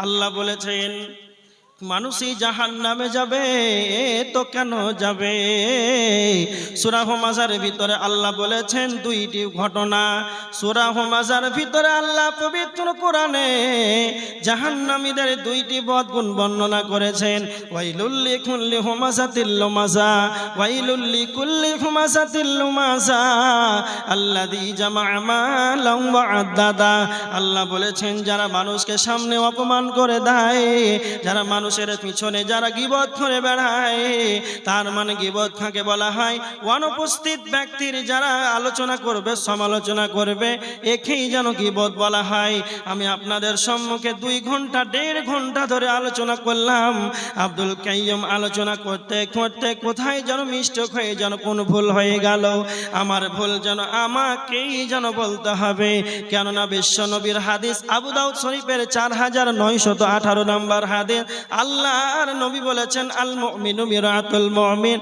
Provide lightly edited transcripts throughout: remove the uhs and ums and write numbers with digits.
আল্লাহ বলেছেন মানুষই জাহান্নামে যাবে, তো কেন যাবে? সূরা হুমাযার ভিতরে আল্লাহ বলেছেন দুইটি ঘটনা। সূরা হুমাযার ভিতরে আল্লাহ পবিত্র কোরআনে জাহান্নামীদের দুইটি বদগুণ বর্ণনা করেছেন। ওয়াইলুল লিকুল্লি হুমাযাতিল লুমাযা, ওয়াইলুল লিকুল্লি হুমাযাতিল লুমাযা আল্লাযী জামা'a মালান ওয়া আদ্দাদা। আল্লাহ বলেছেন যারা মানুষকে সামনে অপমান করে দেয়, যারা মানুষের পিছনে যারা গীবত করে বেড়ায়, তার মানে গীবত কাকে বলা হয়? অনুপস্থিত ব্যক্তির যারা আলোচনা করবে, সমালোচনা করবে, একেই যেন গীবত বলা হয়। আমি আপনাদের সম্মুখে 2 ঘন্টা 1.5 ঘন্টা ধরে আলোচনা করলাম। আব্দুল কাইয়্যুম আলোচনা করতে করতে কোথায় যেন মিস্টেক হয়ে যেন কোন ভুল হয়ে গেল। আমার ভুল যেন আমাকেই যেন বলতে হবে, কেননা বিশ্ব নবীর হাদিস আবু দাউদ শরীফের 4918 নম্বর হাদিস, আল্লাহর নবী বলেছেন আল মুমিনু মিরাতুল মুমিন,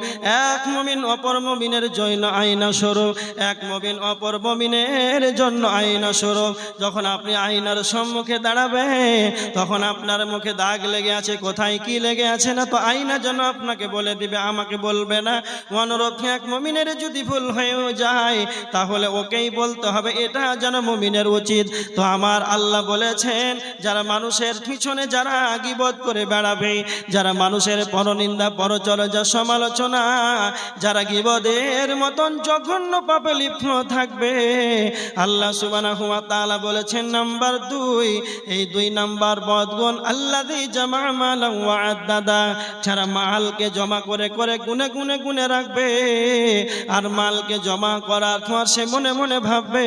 এক মুমিন অপর মুমিনের জন্য আয়না স্বরূপ, এক মুমিন অপর মুমিনের জন্য আয়না স্বরূপ। যখন আপনি আয়নার সম্মুখে দাঁড়াবেন তখন আপনার মুখে দাগ লেগে আছে, কোথায় কি লেগে আছে না তো আয়না যেন আপনাকে বলে দিবে, আমাকে বলবে না। অনুরূপ এক মুমিনের যদি ভুল হয়েও যায় তাহলে ওকেই বলতে হবে, এটা যেন মুমিনের উচিত। তো আমার আল্লাহ বলেছেন যারা মানুষের পিছনে যারা গীবত করে বেড়াবে, যারা মানুষের পরনিন্দা পরচর্চা সমালোচনা, যারা গীবতের মতন জঘন্য পাপে লিপ্ত থাকবে, আল্লাহ সুবহানাহু ওয়া তাআলা বলেছেন নাম্বার 2, এই 2 নাম্বার বদগুণ আল্লাযী জামা'a মালান ওয়া আদ্দাদা, যারা মালকে জমা করে করে গুনে গুনে গুনে রাখবে, আর মালকে জমা করার পর সে মনে মনে ভাববে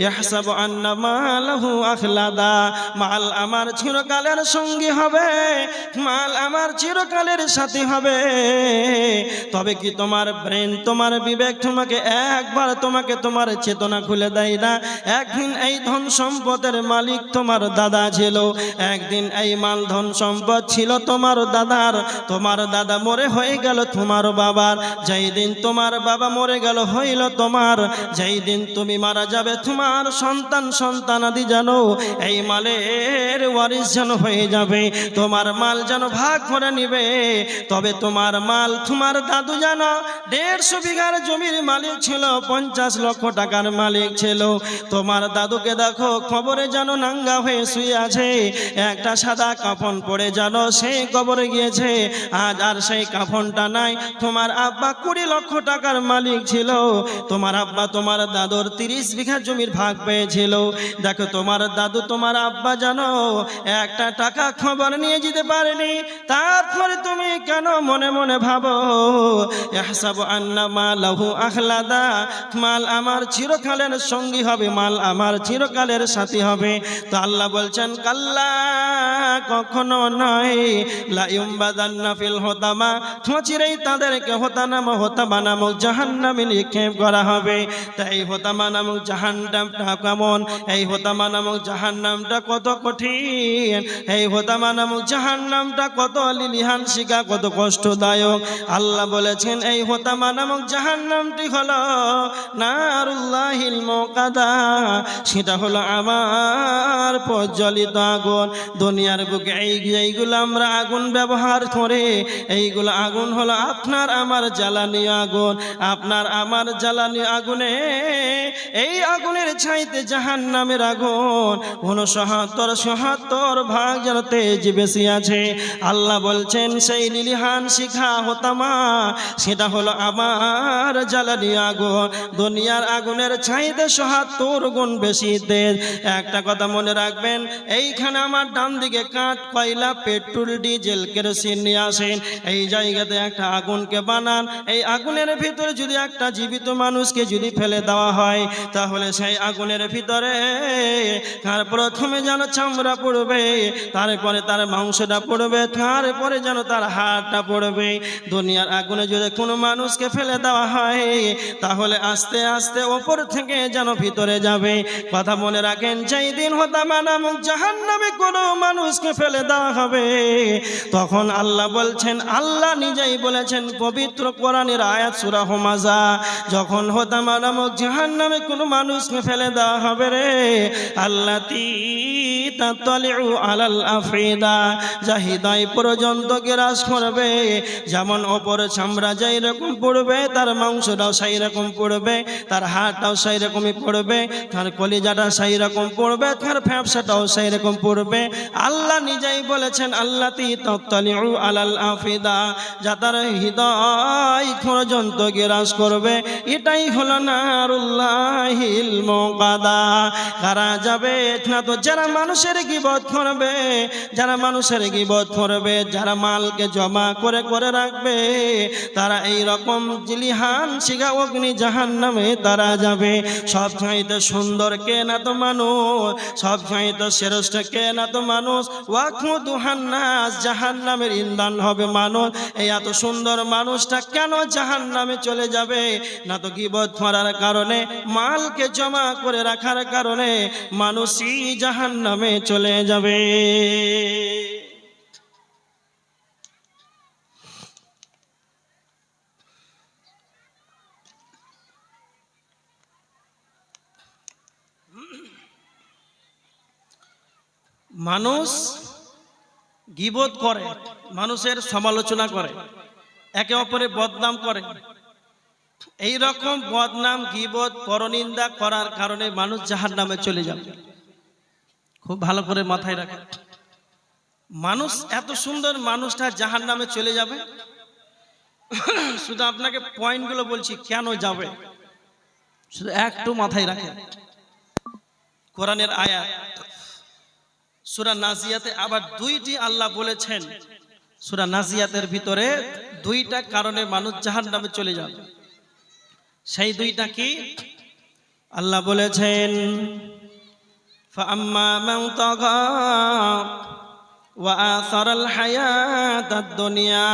ইয়াহসাবু আন্না মালাহু আখলাদা, মাল আমার চিরকালের সঙ্গী হবে, মাল আমার চিরকালের সাথী হবে। তবে কি তোমার ব্রেন, তোমার বিবেক তোমাকে একবার তোমাকে তোমার চেতনা খুলে দেয় না? একদিন এই ধন সম্পদের মালিক তোমার দাদা ছিল, একদিন এই মাল ধন সম্পদ ছিল তোমার দাদার, তোমার দাদা মরে হয়ে গেল তোমার বাবার, যেই দিন তোমার বাবা মরে গেল হইল তোমার, যেই দিন তুমি মারা যাবে তোমার সন্তান সন্তানাদি জানো এই মালের ওয়ারিস যেন হয়ে যাবে, তোমার মাল যেন ভাগ করে নিবে। তবে তোমার মাল তোমার দাদু জানো 150 বিঘার জমির মালিক ছিল, 50 লক্ষ টাকার মালিক ছিল। তোমার দাদুকে দেখো কবরে যেন নাঙ্গা হয়ে শুয়ে আছে, একটা সাদা কাফন পরে যেন সেই কবরে গিয়েছে, আজ আর সেই কাফনটা নাই। তোমার আব্বা 20 লক্ষ টাকার মালিক ছিল, তোমার আব্বা তোমার দাদুর 30 বিঘা জমির ভাগ পেয়েছিল। দেখো তোমার দাদু তোমার আব্বা জানো একটা টাকা খবর নিয়ে যেতে পারেনি, তারপরে তুমি কেন মনে মনে ভাবো ইয়াহসাবু আন্না মালাহু আখলাদা, মাল আমার চিরকালের সঙ্গী হবে, মাল আমার চিরকালের সাথী হবে। তো আল্লাহ বলছেন কাল্লা, কখনো নয়, লা ইউমবাদান্না ফিল হুতামা, চিরেই তাদেরকে হোতামা নামক জাহান্নামে নিক্ষেপ করা হবে। তাই হোতামা নামক জাহান্নামটা কেমন, এই হোতামা নামক জাহান্নামটা কত কঠিন, এই হোতামা নামক জাহান্নামটা কত লিলিহান শিকা, কত কষ্টদায়ক। আল্লাহ বলেছেন এই হোতামা নামক জাহান্নামটি হলো নারুল্লাহিল মুকাদা, সেটা হলো আমার প্রজ্বলিত আগুন। দুনিয়ার বুকে এইগুলো আমরা আগুন ব্যবহার করে, এইগুলো আগুন হলো আপনার আমার জ্বালানি আগুন, আপনার আমার জ্বালানি আগুনে এই আগুনের চাইতে জাহান্নামের আগুন 69 ভাগ যেন তেজ বেশি আছে। আল্লাহ বলছেন সেই লিলিহান শিখা হোতামা সেটা হলো আমার জ্বালানি আগুন, দুনিয়ার আগুনের চাইতে ৭৭ গুণ বেশি তেজ। একটা কথা মনে রাখবেন, এইখানে আমার ডান দিকে কাঠ, কয়লা, পেট্রোল, ডিজেল, কেরোসিন নিয়ে আসেন, এই জায়গাতে একটা আগুনকে বানান। এই আগুনের ভিতরে যদি একটা জীবিত মানুষকে যদি ফেলে দেওয়া হয় তাহলে সেই আগুনের ভিতরে তার প্রথমে যেন চামড়া পড়বে, তারপরে তার মাংসটা পড়বে, তারপরে যেন তার হাড়টা পড়বে। দুনিয়ার আগুনে যদি কোনো মানুষ মানুষকে ফেলে দেওয়া হয়, তাহলে আস্তে আস্তে ওপর থেকে যেন ভিতরে যাবে। কথা মনে রাখেন, যেই দিন হোতামা নামক জাহান্নামে কোনো মানুষকে ফেলে দেওয়া হবে, তখন আল্লাহ বলছেন, আল্লাহ নিজেই বলেছেন পবিত্র কোরআনের আয়াত সূরা হুমাযা, যখন হোতামা নামক জাহান্নামে কোনো মানুষকে ফেলে দেওয়া হবে রে, আল্লাতী তাতলিউ আলাল আফিদা, যা হৃদয় পর্যন্ত গ্রাস করবে। যেমন ওপর চামড়া যেই রকম পড়বে, তার মাংসটাও সেই রকম পড়বে, তার হাড়টাও সেই রকমই পড়বে, তার কলিজাটা সেই রকম পড়বে, তার ফ্যাপসাটাও সেই রকম পড়বে। আল্লাহ নিজেই বলেছেন আল্লাতী তাতলিউ আলাল আফিদা, যা তার হৃদয় পর্যন্ত গ্রাস করবে। এটাই হলো নারুল্লাহিল মুকাদা। কারা যাবে না? তো যারা মানুষের গীবত করবে, যারা মানুষের গীবত করবে, যারা মালকে জমা করে করে রাখবে, তারা এই রকম জিলিহান শিখা অগ্নি জাহান্নামে তারা যাবে। সব চাইতে সুন্দর কে না তো মানুষ, সব চাইতে শ্রেষ্ঠ কে না তো মানুষ। ওয়াকুদুহান নাস, জাহান্নামের ইন্ধন হবে মানুষ। এই এত সুন্দর মানুষটা কেন জাহান্নামে চলে যাবে? না তো গীবত করার কারণে, মালকে জমা করে রাখার কারণে মানুষই জাহান্নামে চলে যাবে। মানুষ গীবত করে, মানুষের সমালোচনা করে, একে অপরের বদনাম করে। এই রকম বদনাম, গীবত, পরনিন্দা করার কারণে মানুষ জাহান্নামে চলে যাবে। খুব ভালো করে মাথায় রাখেন, মানুষ এত সুন্দর মানুষটা জাহান্নামে চলে যাবে। শুধু আপনাকে পয়েন্টগুলো বলছি কেন যাবে, শুধু একটু মাথায় রাখেন। কোরআনের আয়াত সূরা নাজিয়াতে আবার দুইটি আল্লাহ বলেছেন, সূরা নাজিয়াতের ভিতরে দুইটা কারণে মানুষ জাহান্নামে চলে যাবে। সেই দুইটা কি? আল্লাহ বলেছেন, ফাআম্মা মান তাগা ওয়া আসারাল হায়াতাদ দুনিয়া,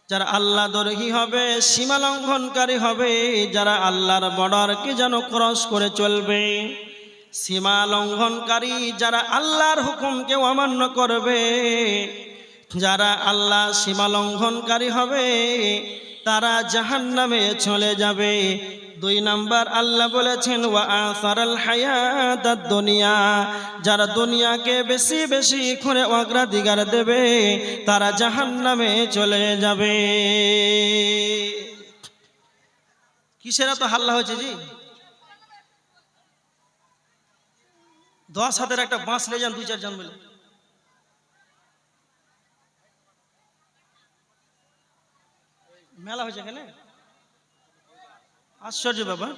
যারা আল্লাহ দ্রোহী হবে, সীমা লঙ্ঘনকারী হবে, যারা আল্লাহর বর্ডারকে যেন ক্রস করে চলবে, সীমা লঙ্ঘনকারী, যারা আল্লাহর হুকুমকে অমান্য করবে, যারা আল্লাহ সীমা লঙ্ঘনকারী হবে, তারা জাহান্নামে চলে যাবে। দুই নাম্বার আল্লাহ বলেছেন, ওয়া আসারাল হায়াতাদ দুনিয়া, যারা দুনিয়াকে বেশি বেশি করে অগ্রাধিকার দেবে, তারা জাহান্নামে চলে যাবে। কিসের এত হাল্লা হয়েছে জি? 10 হাতের একটা বাঁশ নিয়ে যান, 2-4 জন মিলে। মেলা হয়েছে এখানে, আশ্চর্য বাবা।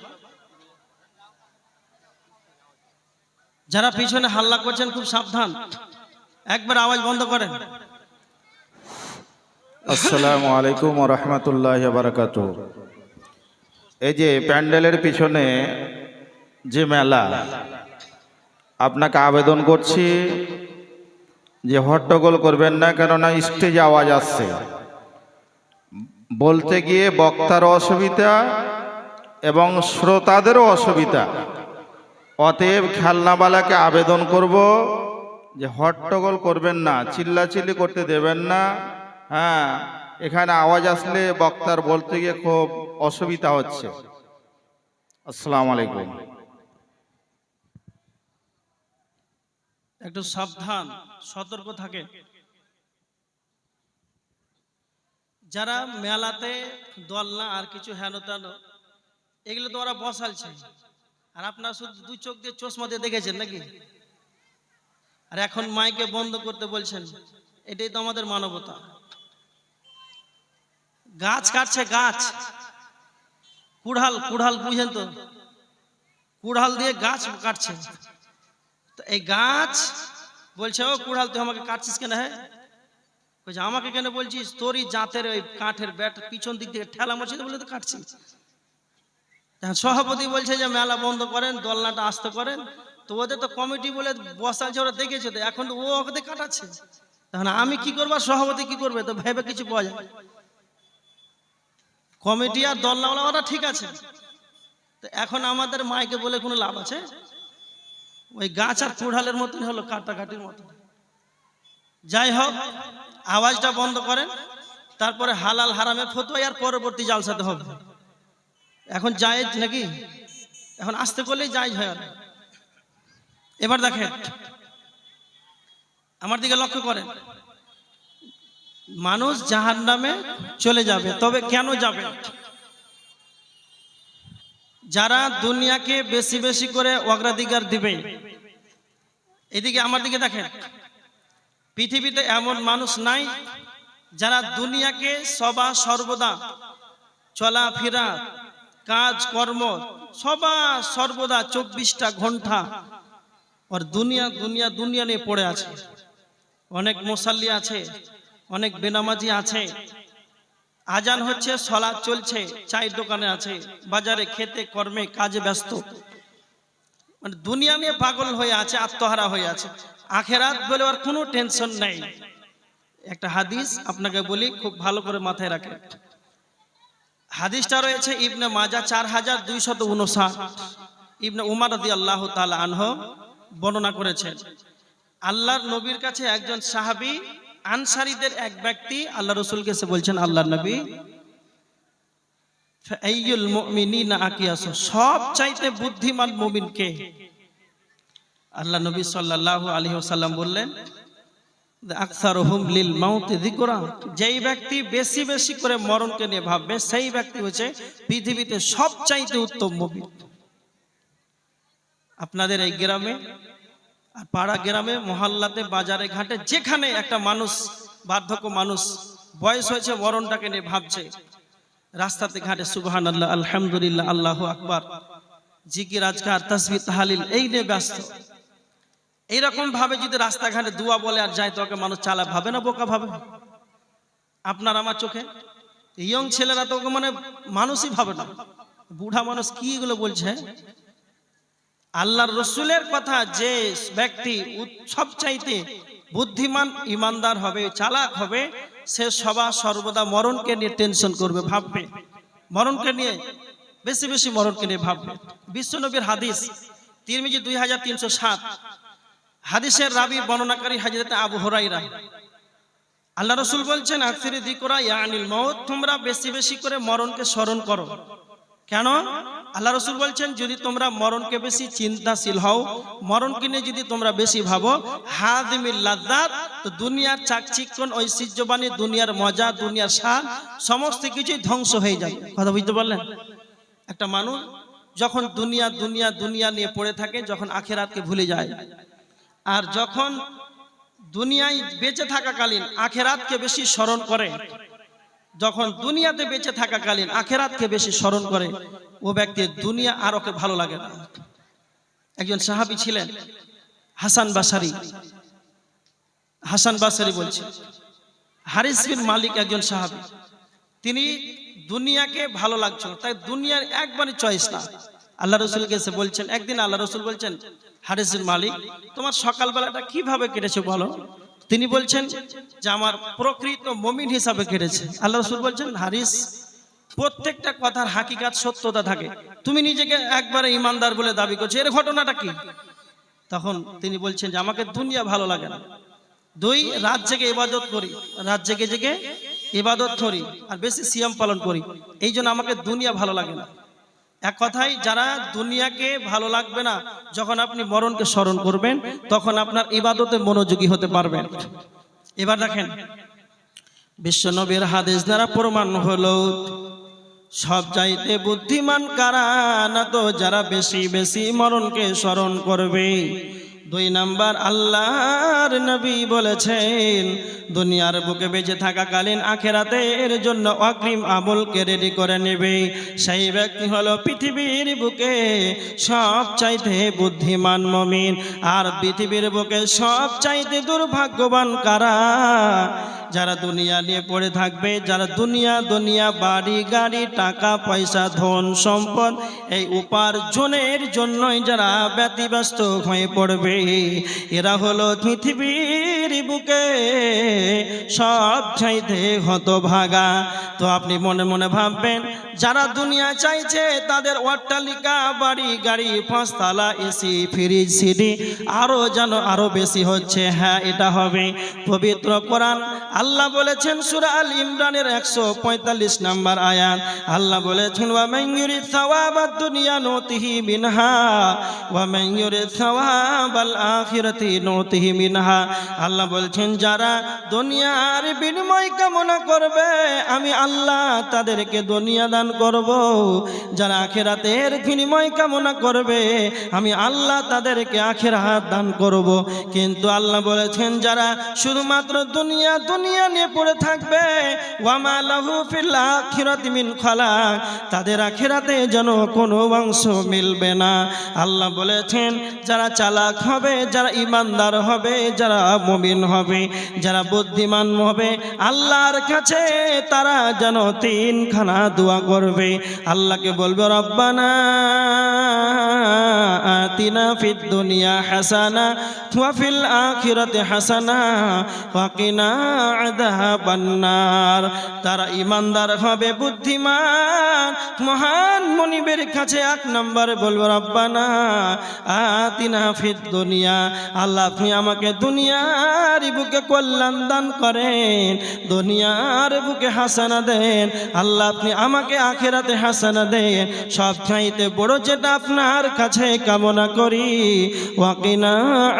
যারা পিছনে হাল্লা করছেন খুব সাবধান, একবার আওয়াজ বন্ধ করেন। আসসালামু আলাইকুম ওয়া রাহমাতুল্লাহি ওয়া বারাকাতুহু। এই যে প্যান্ডেলের পিছনে যে মেলা, আপনাকে আবেদন করছি যে হট্টগোল করবেন না, কেননা স্টেজে আওয়াজ আসছে, বলতে গিয়ে বক্তারও অসুবিধা এবং শ্রোতাদেরও অসুবিধা। অতএব খেলনাওয়ালাকে আবেদন করব যে হট্টগোল করবেন না, চিল্লাচিল্লি করতে দেবেন না। হ্যাঁ, এখানে আওয়াজ আসলে বক্তার বলতে গিয়ে খুব অসুবিধা হচ্ছে। আসসালামু আলাইকুম। একটু সাবধান, সতর্ক থাকে। যারা মেলাতে দোলনা আর কিছু হেন তেন এগুলো তো ওরা বসালছে, আর আপনারা শুধু 2 চোখ দিয়ে চশমা দিয়ে দেখেছেন নাকি? আর এখন মাইকে বন্ধ করতে বলছেন, এটাই তো আমাদের মানবতা। গাছ কাটছে, গাছ, কুড়াল, কুড়াল বুঝেন তো, কুড়াল দিয়ে গাছ কাটছে। তো এই গাছ বলছে, ও কুড়াল তুই আমাকে কাটছিস কেন? হ্যাঁ, বলছে আমাকে কেন বলছিস, তোরই জাতের ওই কাঠের ব্যাট পিছন দিক থেকে ঠেলা মারছে বলে তো কাটছিস। সভাপতি বলছে যে মেলা বন্ধ করেন, দোলনাটা আস্তে করেন। তো ওদের তো কমিটি বলে বসালছে, ওরা দেখেছে, তো এখন ও ওকে কাটাচ্ছে, তখন আমি কি করবো, সভাপতি কি করবে? তো ভেবে কিছু পাওয়া যায়। কমিটি আর দলনাওয়ালা ওরা ঠিক আছে, তো এখন আমাদের মাইকে বলে কোনো লাভ আছে? ওই গাছ আর কুড়ালের মতন হলো, কাটাকাটির মতন। যাই হোক, আওয়াজটা বন্ধ করেন, তারপরে হালাল হারামের ফতোয়া আর পরবর্তী জালসাতে হবে। এখন জায়েজ নাকি? এখন আসতে করলেই জায়েজ হয়। এবার দেখেন, আমার দিকে লক্ষ্য করেন, মানুষ জাহান্নামে চলে যাবে, তবে কেন যাবে? যারা দুনিয়াকে বেশি বেশি করে অগ্রাধিকার দিবে। এদিকে আমার দিকে দেখেন, পৃথিবীতে এমন মানুষ নাই যারা দুনিয়াকে সর্বদা চলাফেরা কাজ কর্ম সর্বদা 24টা ঘন্টা আর দুনিয়া দুনিয়া দুনিয়া নিয়ে পড়ে আছে। অনেক মুসাল্লি আছে, অনেক বেনামাজি আছে, আজান হচ্ছে, সালাত চলছে, চায়ের দোকানে আছে, বাজারে খেতে কর্মে কাজে ব্যস্ত, মানে দুনিয়া নিয়ে পাগল হয়ে আছে, আত্মহারা হয়ে আছে। আখেরাত বলে আর কোনো টেনশন নেই। একটা হাদিস আপনাকে বলি, খুব ভালো করে মাথায় রাখেন। হাদিসটা রয়েছে ইবনে মাজাহ 4259। ইবনে উমর রাদিয়াল্লাহু তাআলা আনহু বর্ণনা করেছেন, আল্লাহর নবীর কাছে একজন সাহাবী আনসারীদের এক ব্যক্তি আল্লাহ রাসূলকে এসে বলছেন, আল্লাহর নবী, ফাআইয়ুল মুমিনিনা আকিয়াসু, সবচাইতে বুদ্ধিমান মুমিন কে? আল্লাহ নবী সাল্লাল্লাহু আলাইহি ওয়াসাল্লাম বললেন, আকসারুহুম লিল মাউত যিকরা, যেই ব্যক্তি বেশি বেশি করে মরণকে নিয়ে ভাববে সেই ব্যক্তি হচ্ছে পৃথিবীতে সবচাইতে উত্তম মুমিন। আপনাদের এই গ্রামে আর পাড়া গ্রামে মহল্লাতে বাজারে ঘাটে যেখানে একটা মানুষ, বার্ধক্য মানুষ, বয়স হয়েছে, মরণটাকে নিয়ে ভাবছে, রাস্তাতে ঘাটে সুবহানাল্লাহ, আলহামদুলিল্লাহ, আল্লাহু আকবার, জিকির আজকার তাসবিহ তাহলিল এই নিয়ে ব্যস্ত। এইরকম ভাবে যদি রাস্তাঘাটে দোয়া বলে আর যায়, তোকে মানুষ চালা ভাবে না বোকা ভাবে? আপনার আমার চোখে ইয়ং ছেলেরা তো মানে মানুষই ভাবে না, বুড়া মানুষ কি এগুলো বলছে? আল্লাহর রসুলের কথা, যে ব্যক্তি সবচাইতে বুদ্ধিমান ইমানদার হবে, চালাক হবে, সে সর্বদা মরণকে নিয়ে টেনশন করবে, ভাববে, মরণকে নিয়ে বেশি বেশি মরণকে নিয়ে ভাববে। বিশ্বনবীর হাদিস, তিরমিজি 2307, হাদিসের রাবি বর্ণনাকারী হযরত আবু হুরায়রা, আল্লাহ রাসূল বলছেন, আকসিরু যিকরা ইয়ানিল মাউত, তোমরা বেশি বেশি করে মরণকে স্মরণ করো। কেন? আল্লাহ রাসূল বলছেন, যদি তোমরা মরণকে বেশি চিন্তাশীল হও, মরণকে নিয়ে যদি তোমরা বেশি ভাবো, হাদিমিল লাযযাত, তো দুনিয়ার চাকচিক্যন, ঐশ্বর্যবাণী, দুনিয়ার মজা, দুনিয়ার স্বাদ সমস্ত কিছুই ধ্বংস হয়ে যাবে। কথা বুঝতে পারলেন? একটা মানুষ যখন দুনিয়া দুনিয়া দুনিয়া নিয়ে পড়ে থাকে, যখন আখিরাতকে ভুলে যায়, আর যখন দুনিয়ায় বেঁচে থাকাকালীন আখিরাতকে বেশি স্মরণ করে, যখন দুনিয়াতে বেঁচে থাকাকালীন আখিরাতকে বেশি স্মরণ করে, ও ব্যক্তির দুনিয়া আর ওকে ভালো লাগে না। একজন সাহাবী ছিলেন হাসান বাসারি। হাসান বাসারি বলছে, হারিস বিন মালিক একজন সাহাবী, তিনি দুনিয়াকে ভালো লাগছিল, তাই দুনিয়ার একবারই চয়েস না। আল্লাহ রাসূলকে এসে বলছেন, একদিন আল্লাহ রাসূল বলছেন, হারিস বিন মালিক, তোমার সকালবেলাটা কিভাবে কেটেছে বলো? তিনি বলছেন যে আমার প্রকৃত মুমিন হিসাবে কেটেছে। আল্লাহ রাসূল বলছেন, হারিস, প্রত্যেকটা কথার হাকিকাত সত্যতা থাকে, তুমি নিজেকে একবারে ইমানদার বলে দাবি করছো, এর ঘটনাটা কি? তখন তিনি বলছেন যে আমাকে দুনিয়া ভালো লাগে না, 2 রাত জেগে ইবাদত করি, রাত জেগে জেগে ইবাদত করি, আর বেশি সিয়াম পালন করি, এই জন্য আমাকে দুনিয়া ভালো লাগে না। এক কথায়, যারা দুনিয়াকে ভালো লাগবে না, যখন আপনি মরণকে স্মরণ করবেন, তখন আপনার ইবাদতে মনোযোগী হতে পারবেন। এবার দেখেন, বিশ্বনবীর হাদিস দ্বারা প্রমাণ হলো, সবচাইতে বুদ্ধিমান কারা? না তো যারা বেশি বেশি মরণকে স্মরণ করবে। 2 নাম্বার, আল্লাহর নবী বলেছেন, দুনিয়ার বুকে বেঁচে থাকাকালীন আখিরাতের জন্য অগ্রিম আমলকে রেডি করে নেবে, সেই ব্যক্তি হলো পৃথিবীর বুকে সবচাইতে বুদ্ধিমান মুমিন। আর পৃথিবীর বুকে সবচাইতে দুর্ভাগ্যবান কারা? যারা দুনিয়া নিয়ে পড়ে থাকবে, যারা দুনিয়া দুনিয়া বাড়ি গাড়ি টাকা পয়সা ধন সম্পদ এই উপার্জনের জন্যই যারা ব্যতিব্যস্ত হয়ে পড়বে, এরা হলো পৃথিবীর পৃথিবীর বুকে সব চাইতে হতভাগা। তো আপনি মনে মনে ভাববেন, যারা দুনিয়া চাইছে তাদের অট্টালিকা, বাড়ি গাড়ি, পাঁচতলা, এসি, ফ্রিজ, সিডি আরো বেশি হচ্ছে। হ্যাঁ, এটা হবে। পবিত্র কোরআন আল্লাহ বলেছেন সূরা আল ইমরানের 145 নম্বর আয়াত, আল্লাহ বলেছেন ওয়া মান ইউরিদ সাওয়াবাদ দুনিয়া নুতিহি মিনহা ওয়া মান ইউরিদ সাওয়াবাল আখিরাতি নুতিহি মিনহা। আল্লাহ বলছেন যারা দুনিয়ার বিনিময় কামনা করবে আমি আল্লাহ তাদেরকে দুনিয়া দান করব, যারা আখিরাতের বিনিময় কামনা করবে আমি আল্লাহ তাদেরকে আখিরাত দান করব। কিন্তু আল্লাহ বলেছেন যারা শুধুমাত্র দুনিয়া দুনিয়া নিয়ে পড়ে থাকবে ওয়া মা লাহু ফিল আখিরাতি মিন খালাক, তাদের আখিরাতে যেন কোনো অংশ মিলবে না। আল্লাহ বলেছেন যারা চালাক হবে, যারা ইমানদার হবে, যারা মুমিন হবে, যারা বুদ্ধিমান হবে আল্লাহর কাছে তারা যেন তিনখানা দোয়া করবে। আল্লাহকে বলবে রব্বানা আতিনা ফিদ দুনিয়া হাসানা ওয়া ফিল আখিরাতি হাসানা ওয়া কিনা আযাবান নার। তারা ইমানদার হবে, বুদ্ধিমান, মহান মনিবের কাছে এক নম্বর বলবে রব্বানা আতিনা ফিদ দুনিয়া, আল্লাহ আপনি আমাকে দুনিয়ার বুকে কল্যাণ দান করেন, দুনিয়ার বুকে হাসানা দেন, আল্লাহ আপনি আমাকে আখিরাতে হাসানা দেন। সব চাইতে বড় যেটা আপনার কাছে কামনা করি ওয়া কিনা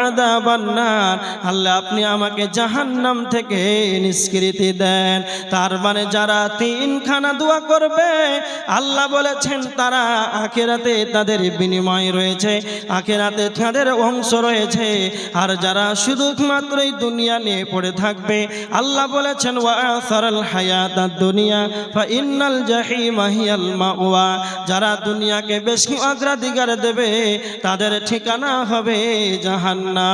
আযাবান নার, আল্লাহ আপনি আমাকে জাহান্নাম থেকে নিষ্কৃতি দেন। তার মানে যারা তিনখানা দোয়া করবে আল্লাহ বলেছেন তারা আখিরাতে তাদের বিনিময় রয়েছে, আখিরাতে তাদের অংশ রয়েছে। আর যারা শুধুমাত্র এই দুনিয়া নিয়ে পড়ে থাকবে আল্লাহ বলেছেন ওয়া আসারাল হায়াতাদ দুনিয়া ফা ইন্নাল জাহিমা হিয়াল মাওয়া, যারা দুনিয়াকে বেশি অগ্রাধিকার দেবে তাদের ঠিকানা হবে জাহান্নাম।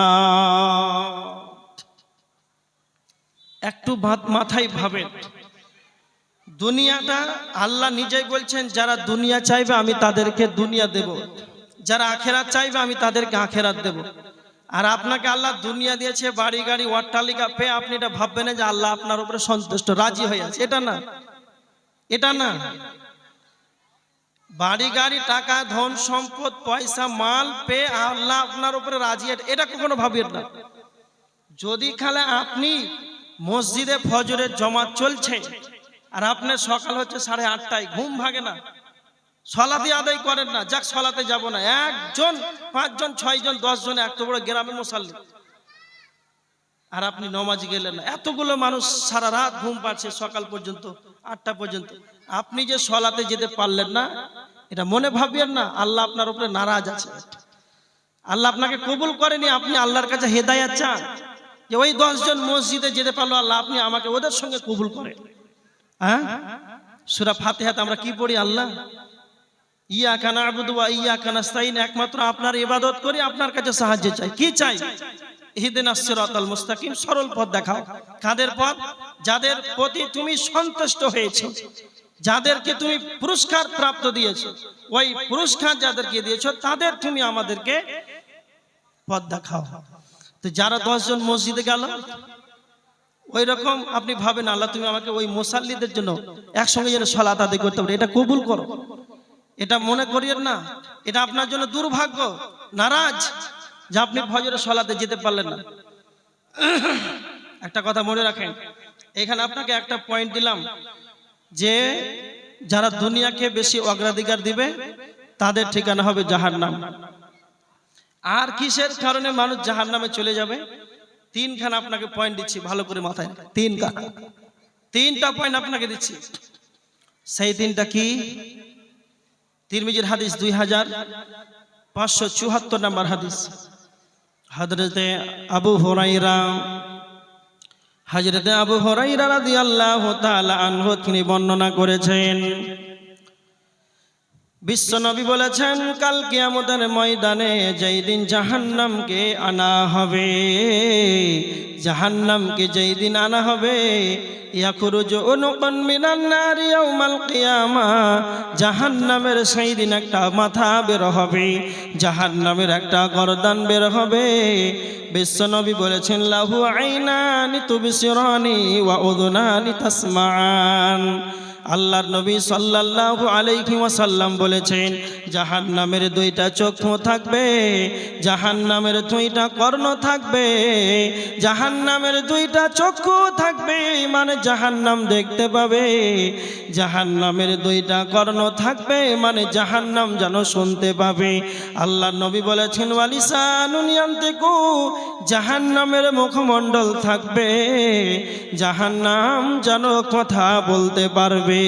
একটু মাথায় ভাবেন, দুনিয়াটা আল্লাহ নিজেই বলছেন যারা দুনিয়া চাইবে আমি তাদেরকে দুনিয়া দেব, যারা আখেরাত চাইবে আমি তাদেরকে আখেরাত দেব। আর আপনাকে আল্লাহ দুনিয়া দিয়েছে, বাড়ি গাড়ি অট্টালিকা পেয়ে আপনি এটা ভাববেন না যে আল্লাহ আপনার উপরে সন্তুষ্ট রাজি হয়ে আছে, এটা না, এটা না। বাড়ি গাড়ি, টাকা, ধন সম্পদ, পয়সা, মাল পেয়ে আল্লাহ আপনার উপরে রাজি, এটা কখনো ভাবিয়েন না। যদি খালে আপনি মসজিদে ফজরের জমাত চলছে আর আপনার সকাল হচ্ছে 8:30টায়, ঘুম ভাগে না, সলাতে আদায় করেন না, যাক সলাতে যাব না, 1 জন 5 জন 6 জন 10 জন এত বড় গ্রামে মুসাল্লি, আর আপনি নমাজ গেলেন না। এতগুলো মানুষ সারা রাত ঘুম পাচ্ছে সকাল পর্যন্ত 8টা পর্যন্ত, আপনি যে সলাতে যেতে পারলেন না, এটা মনে ভাবিয়েন না আল্লাহ আপনার উপরে নারাজ আছে, আল্লাহ আপনাকে কবুল করেনি। আপনি আল্লাহর কাছে হেদায়েত চান যে ওই 10 জন মসজিদে যেতে পারলো আল্লাহ আপনি আমাকে ওদের সঙ্গে কবুল করেন। হ্যাঁ, সূরা ফাতিহাতে আমরা কি পড়ি? আল্লাহ ইয়াকা না'বুদু ওয়া ইয়াকা নাস্তাইন, একমাত্র আপনার ইবাদত করি, আপনার কাছে সাহায্য চাই। কি চাই? ইহদিনাস সিরাতাল মুস্তাকিম, সরল পথ দেখাও। কাদের পথ? যাদের প্রতি তুমি সন্তুষ্ট হয়েছো, যাদেরকে তুমি পুরস্কার প্রাপ্ত দিয়েছো, ওই পুরস্কার যাদেরকে দিয়েছো তাদের তুমি আমাদেরকে পথ দেখাও। তো যারা 10 জন মসজিদে গেল, ওই রকম আপনি ভাবেন আল্লাহ তুমি আমাকে ওই মুসাল্লিদের জন্য একসঙ্গে যেন সালাত আদায় করতে পারি, এটা কবুল করো। এটা মনে করিয়েন না, এটা আপনার জন্য দুর্ভাগ্য, নারাজ যে আপনি ফজরের সালাতে যেতে পারলেন না। একটা কথা মনে রাখেন, এখানে আপনাকে একটা পয়েন্ট দিলাম যে যারা দুনিয়াকে বেশি অগ্রাধিকার দিবে তাদের ঠিকানা হবে জাহান্নাম। আর কিসের কারণে মানুষ জাহান্নামে চলে যাবে? 3খানা আপনাকে পয়েন্ট দিচ্ছি, ভালো করে মাথায়, 3টা পয়েন্ট আপনাকে দিচ্ছি। সেই 3টা কি? তিরমিজির হাদিস 2574 নম্বর হাদিস, হযরতে আবু হুরায়রা রাদিয়াল্লাহু তাআলা আনহু তিনি বর্ণনা করেছেন, বিশ্বনবী বলেছেন কাল কিয়ামতের ময়দানে যেই দিন জাহান্নামকে আনা হবে, জাহান্নামকে যেই দিন আনা হবে, ইয়াখরুজু উনুকুন মিনান নারি ইয়াউমাল কিয়ামা, জাহান্নামের সেই দিন একটা মাথা বের হবে, জাহান্নামের একটা গর্দান বের হবে। বিশ্বনবী বলেছেন লাহু আইনানি তুবসিরানি ওয়া উযুনানি তাসমাআন। আল্লাহর নবী সাল্লাল্লাহু আলাইহি ওয়াসাল্লাম বলেছেন জাহান্নামের দুইটা চক্ষু থাকবে, জাহান্নামের দুইটা কর্ণ থাকবে, জাহান্নামের দুইটা চক্ষু থাকবে মানে জাহান্নাম দেখতে পাবে, জাহান্নামের দুইটা কর্ণ থাকবে মানে জাহান্নাম যেন শুনতে পাবে। আল্লাহর নবী বলেছেন ওয়ালিসানুন ইয়ানতিকু, জাহান্নামের মুখমণ্ডল থাকবে, জাহান্নাম যেন কথা বলতে পারবে।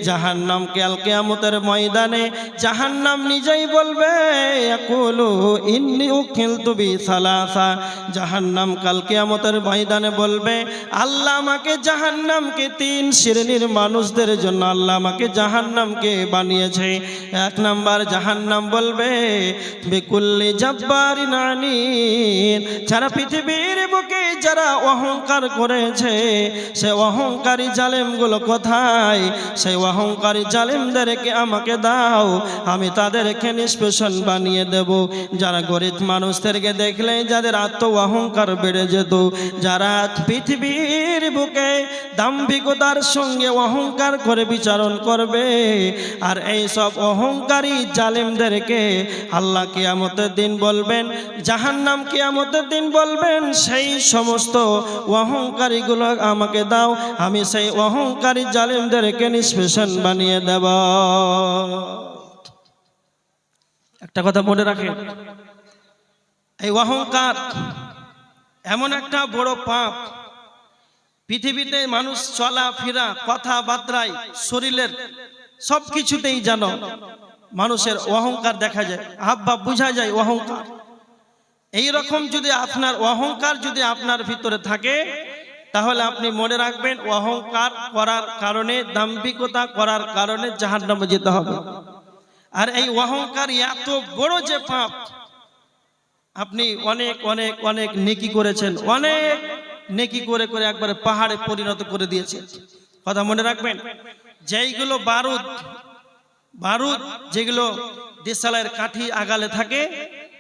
জাহান্নাম কাল কিয়ামতের ময়দানে জাহান্নাম নিজেই বলবে ইয়াকুলু ইন্নী উকিলতু বিসালাসা, জাহান্নাম কাল কিয়ামতের ময়দানে বলবে আল্লাহ আমাকে জাহান্নামকে তিন শ্রেণীর মানুষদের জন্য আল্লাহ আমাকে জাহান্নামকে বানিয়েছে। এক নাম্বার জাহান্নাম বলবে বিকুল্লি জাব্বারিন আনিন, যারা পৃথিবীর বুকে যারা অহংকার করেছে সে অহংকারী জালেমগুলো কোথায়, সেই অহংকারী জালেমদেরকে আমাকে দাও, আমি তাদেরকে নিষ্পেষণ বানিয়ে দেব। যারা গরিব মানুষদেরকে দেখলে যাদের আত্ম অহংকার বেড়ে যেত, যারা পৃথিবীর বুকে দাম্ভিকতার সঙ্গে অহংকার করে বিচারণ করবে, আর এই সব অহংকারী জালেমদেরকে আল্লাহ কিয়ামতের দিন বলবেন, জাহান্নাম কিয়ামতের দিন বলবেন সেই সমস্ত অহংকারীগুলো আমাকে দাও, আমি সেই অহংকারী জালেমদেরকে নিষ্পেষণ বানিয়ে দেব। একটা কথা মনে রাখেন, এই অহংকার এমন একটা বড় পাপ, পৃথিবীতে মানুষ চলাফেরা কথাবার্তায় শরীরের সব কিছুতেই যেন মানুষের অহংকার দেখা যায়, হাবভাব বোঝা যায় অহংকার। এই রকম যদি আপনার অহংকার যদি আপনার ভিতরে থাকে তাহলে আপনি মনে রাখবেন অহংকার করার কারণে, দাম্ভিকতা করার কারণে জাহান্নামে যেতে হবে। আর এই অহংকার এত বড় যে পাপ, আপনি অনেক অনেক অনেক নেকি করেছেন, অনেক নেকি করে করে একবারে পাহাড়ে পরিণত করে দিয়েছেন। কথা মনে রাখবেন, যেইগুলো বারুদ বারুদ যেগুলো দেশালের কাঠি আগালে থাকে,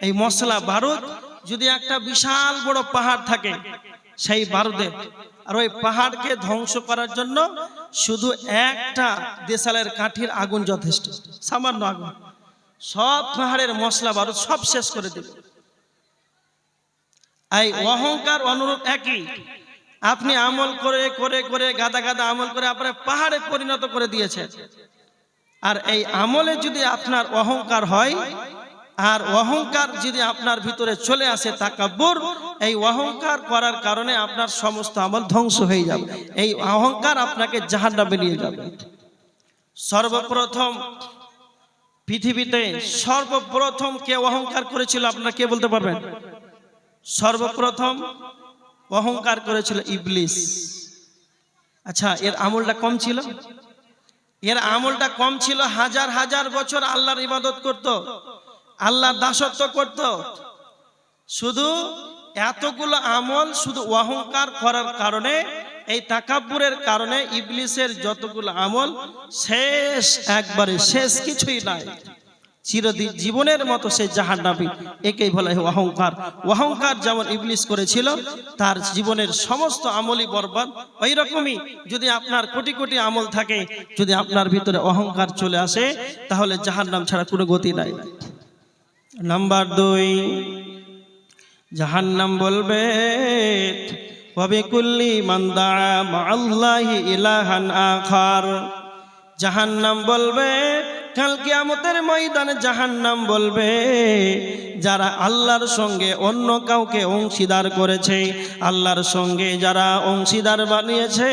এই মশলা বারুদ যদি একটা বিশাল বড় পাহাড় থাকে সেই বারুদের, আর ওই পাহাড়কে ধ্বংস করার জন্য শুধু একটা দেশালের কাঠির আগুন যথেষ্ট, সামান্য আগুন সব পাহাড়ের মশলা বারুদ সব শেষ করে দেবে। এই অহংকার অনুরূপ একই, আপনি আমল করে করে করে গাদা গাদা আমল করে আপনার পাহাড়ে পরিণত করে দিয়েছেন। আর এই আমলে যদি আপনার অহংকার হয়, আর অহংকার যদি আপনার ভিতরে চলে আসে তাকাব্বুর, এই অহংকার করার কারণে আপনার সমস্ত আমল ধ্বংস হয়ে যাবে, এই অহংকার আপনাকে জাহান্নামে নিয়ে যাবে। সর্বপ্রথম পৃথিবীতে সর্বপ্রথম কে অহংকার করেছিল আপনারা কে বলতে পারবেন? সর্বপ্রথম অহংকার করেছিল ইবলিস। আচ্ছা, এর আমলটা কম ছিল? এর আমলটা কম ছিল, হাজার হাজার বছর আল্লাহর ইবাদত করত, আল্লাহর দাসত্ব করত, শুধু এতগুলো আমল শুধু অহংকার করার কারণে, এই তাকাব্বুরের কারণে ইবলিসের যতগুলো আমল শেষ, একবারে শেষ, কিছুই নাই, চিরদিন জীবনের মতো সে জাহান্নামী। একেই বলা হয় অহংকার। অহংকার যেমন ইবলিস করেছিল, তার জীবনের সমস্ত আমলই বরবাদ। ওই রকমই যদি আপনার কোটি কোটি আমল থাকে, যদি আপনার ভিতরে অহংকার চলে আসে তাহলে জাহান্নাম ছাড়া কোনো গতি নাই। নাম্বার 2, জাহান্নাম বলবে ওয়াবিকুল্লি মান দাআ মা'আল্লাহি ইলাহান আখার, জাহান্নাম বলবে কাল কিয়ামতের ময়দানে, জাহান্নাম বলবে যারা আল্লাহর সঙ্গে অন্য কাউকে অংশীদার করেছে, আল্লাহর সঙ্গে যারা অংশীদার বানিয়েছে,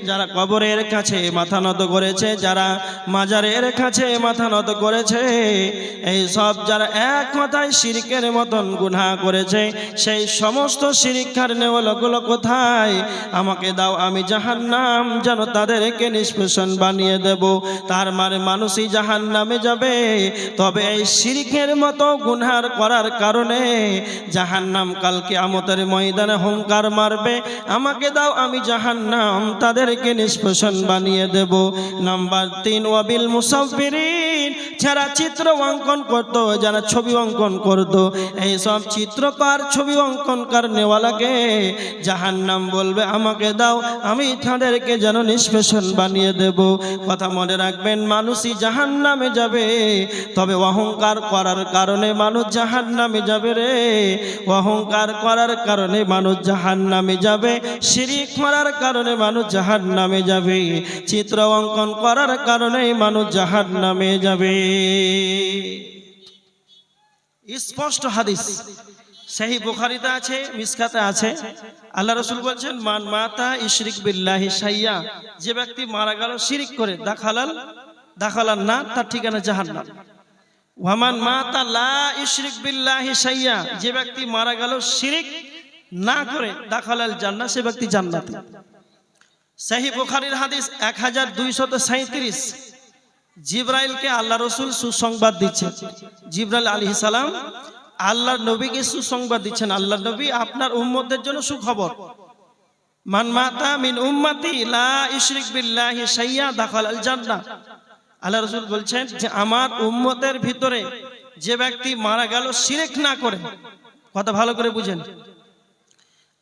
যারা কবরের কাছে মাথা নত করেছে, যারা মাজারের কাছে মাথা নত করেছে, এই সব যারা এক কথায় শিরকের মতন গুনাহ করেছে, সেই সমস্ত শিরকার নেওয়াগুলো কোথায়? আমাকে দাও, আমি জাহান্নাম যেন তাদেরকে নিষ্পেষণ বানিয়ে দেব। তার মানে মানুষই জাহান্নামে যাবে, তবে এই শিরকের মতো গুনাহ করার কারণে জাহান্নাম কাল কিয়ামতের ময়দানে হুঙ্কার মারবে, আমাকে দাও আমি জাহান্নাম তাদেরকে নিষ্পেষণ বানিয়ে দেব। নাম্বার 3, ওয়াবিল মুসাফিরিন, যারা চিত্র অঙ্কন করত, যারা ছবি অঙ্কন করত, এই সব চিত্রকার ছবি অঙ্কনকার নেওয়ালাকে জাহান্নাম বলবে আমাকে দাও আমি তাদেরকে যেন নিষ্পেষণ বানিয়ে দেব। কথা মনে রাখবেন, মানুষই জাহান্নামে যাবে, তবে অহংকার করার কারণে মানুষ জাহান্নামে যাবে রে, অহংকার করার কারণে মানুষ জাহান্নামে যাবে, শিরক করার কারণে মানুষ জাহান্নামে যাবে, চিত্র অঙ্কন করার কারণে মানুষ জাহান্নামে যাবে। স্পষ্ট হাদিস, সহিহ বুখারীতে আছে, মিসকাতে আছে। আল্লাহ রাসূল বলছেন, মান মাতা ইশরিক বিল্লাহি শাইয়া, যে ব্যক্তি মারা গেল শিরক করে, দাখালান না, তার ঠিকানা জাহান্নাম। ওয়ামান মাতা লা ইশরিক বিল্লাহি শাইয়া, যে ব্যক্তি মারা গেল শিরক না করে, দাখালাল জান্নাহ, সে ব্যক্তি জান্নাতি। সহিহ বুখারীর হাদিস 1237। জিবরাইলকে আল্লাহ রাসূল সুসংবাদ দিচ্ছেন। জিবরাইল আলাইহিস সালাম আল্লাহর নবীকে সুসংবাদ দিচ্ছেন, আল্লাহর নবী আপনার উম্মতের জন্য সুখবর, মান মাতা মিন উম্মতি লা ইশরিক বিল্লাহি শাইয়া দাখালাল জান্নাহ। আল্লাহ রাসূল বলছেন যে আমার উম্মতের ভিতরে যে ব্যক্তি মারা গেল শিরক না করে, কথা ভালো করে বুঝেন,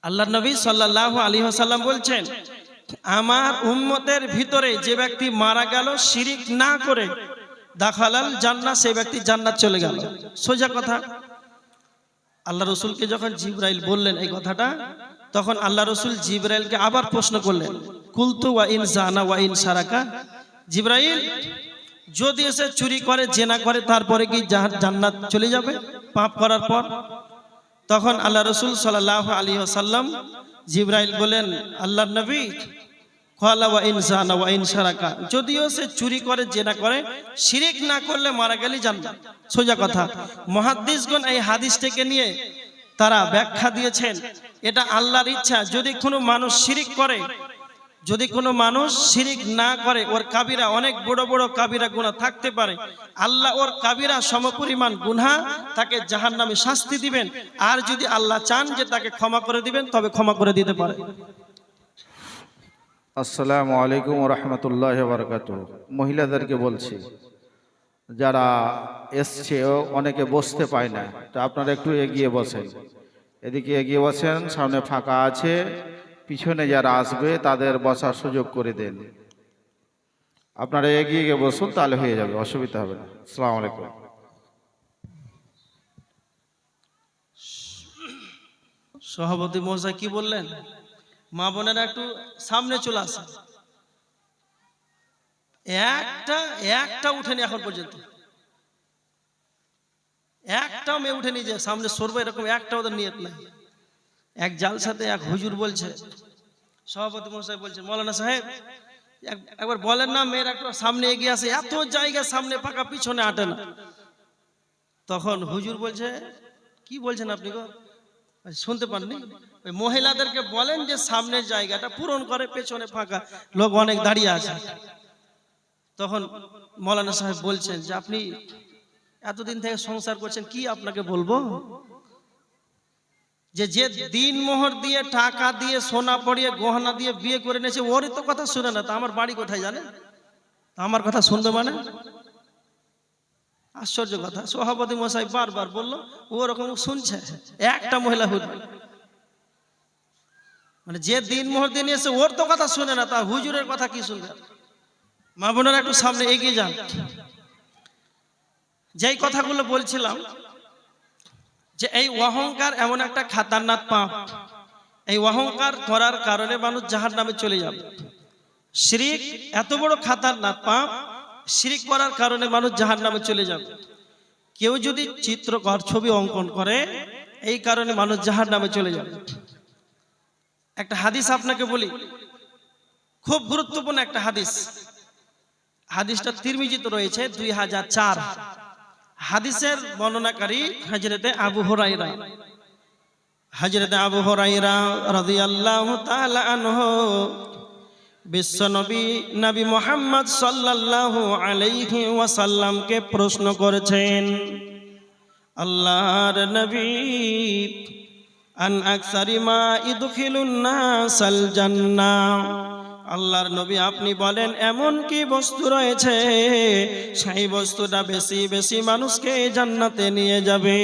আল্লাহর নবী সাল্লাল্লাহু আলাইহি ওয়াসাল্লাম বলছেন আমার উম্মতের ভিতরে যে ব্যক্তি মারা গেল শিরক না করে, দাখালাল জান্নাহ, সেই ব্যক্তি জান্নাত চলে গেল। সোজা কথা। আল্লাহ রসুলকে যখন জিবরাইল বললেন এই কথাটা, তখন আল্লাহ রসুল জিবরাইলকে আবার প্রশ্ন করলেন, কুলতু ওয়া ইন জানা ওয়া ইন সারাকা, জিবরাইল যদি এসে চুরি করে, জেনা করে, তারপরে কি জান্নাত চলে যাবে পাপ করার পর? তখন আল্লাহ রসুল সাল্লাল্লাহু আলাইহি ওয়াসাল্লাম জিবরাইল বলেন, আল্লাহর নবী ক্বালা ওয়া ইন জানা ওয়া ইন সারাকা, যদিও সে চুরি করে, জেনা করে, শিরক না করলে মারা গেলে জান্নাত। সোজা কথা। মুহাদ্দিসগণ এই হাদিসটাকে নিয়ে তারা ব্যাখ্যা দিয়েছেন, এটা আল্লাহর ইচ্ছা, যদি কোনো মানুষ শিরক করে, যদি কোনো মানুষ শিরক না করে, ওর কাবিরা, অনেক বড় বড় কাবিরা গুনাহ থাকতে পারে, আল্লাহ ওর কাবিরা সমপরিমাণ গুনাহ তাকে জাহান্নামে শাস্তি দিবেন, আর যদি আল্লাহ চান যে তাকে ক্ষমা করে দিবেন, তবে ক্ষমা করে দিতে পারে। আসসালামু আলাইকুম ওয়া রাহমাতুল্লাহি ওয়া বারাকাতুহু। মহিলাদেরকে বলছি, যারা এসছে অনেকে বসতে পায় না, তো আপনারা একটু এগিয়ে বসেন, এদিকে এগিয়ে বসেন, সামনে ফাঁকা আছে, পিছনে যারা আসবে তাদের বসার সুযোগ করে দেন। আপনারা এগিয়ে গিয়ে বসুন, তাহলে হয়ে যাবে, অসুবিধা হবে না। আসসালামু আলাইকুম। সভাপতি মহাশয় কি বললেন? মা বোনেরা একটু সামনে চলে আসে। একটা উঠেনি এখন পর্যন্ত, একটা মেয়ে উঠেনি যে সামনে সরবে, এরকম একটা ওদের নিয়ত নাই। এক জালসাতে এক হুজুর বলছে, সভাপতি মহাশয় বলছে, মৌলানা সাহেব একবার বলেন না মেয়েরা একটু সামনে এগিয়ে আসে, এত জায়গা সামনে ফাঁকা, পিছনে আটে না। তখন হুজুর বলছে, কি বলছেন আপনি গো, শুনতে পাননি? ওই মহিলাদেরকে বলেন যে সামনের জায়গাটা পূরণ করে, পেছনে ফাঁকা, লোক অনেক দাঁড়িয়ে আছে। তখন মৌলানা সাহেব বলছেন যে আপনি এতদিন থেকে সংসার করছেন, কি আপনাকে বলবো, যে দিন মোহর দিয়ে, টাকা দিয়ে, সোনা পড়িয়ে, গহনা দিয়ে বিয়ে করে নিয়েছে, ওরই তো কথা শুনে না, তা আমার বাড়ি কোথায় জানে, আমার কথা শুনবে মানে? আশ্চর্য কথা। সভাপতি মশাই বারবার বললো, ওরকম শুনছে, একটা মহিলা হুজুর, মানে যে দিন মোহর দিয়ে নিয়েছে ওর তো কথা শুনে না, তা হুজুরের কথা কি শুনবে? মা বোনেরা একটু সামনে এগিয়ে যান। যেই কথাগুলো বলছিলাম, যে এই অহংকার এমন একটা খাতারনাক পাপ, এই অহংকার করার কারণে মানুষ জাহান্নামে চলে যাবে। শিরক এত বড় খাতারনাক পাপ, শিরক করার কারণে মানুষ জাহান্নামে চলে যাবে। কেউ যদি চিত্রকর ছবি অঙ্কন করে, এই কারণে মানুষ জাহান্নামে চলে যাবে। একটা হাদিস আপনাকে বলি, খুব গুরুত্বপূর্ণ একটা হাদিস। হাদিসটা তিরমিজিতে রয়েছে 2004। হাদিসের বর্ণনাকারী হযরতে আবু হুরায়রা। হযরতে আবু হুরায়রা রাদিয়াল্লাহু তাআলা আনহু বিশ্বনবী নবী মুহাম্মদ সাল্লাল্লাহু আলাইহি ওয়াসাল্লামকে প্রশ্ন করেছেন, আল্লাহর নবী, আন আকসারি মা ইদখিলুন নাসাল জান্নাহ, আল্লাহর নবী আপনি বলেন এমন কি বস্তু রয়েছে সেই বস্তুটা বেশি বেশি মানুষকে জান্নাতে নিয়ে যাবে?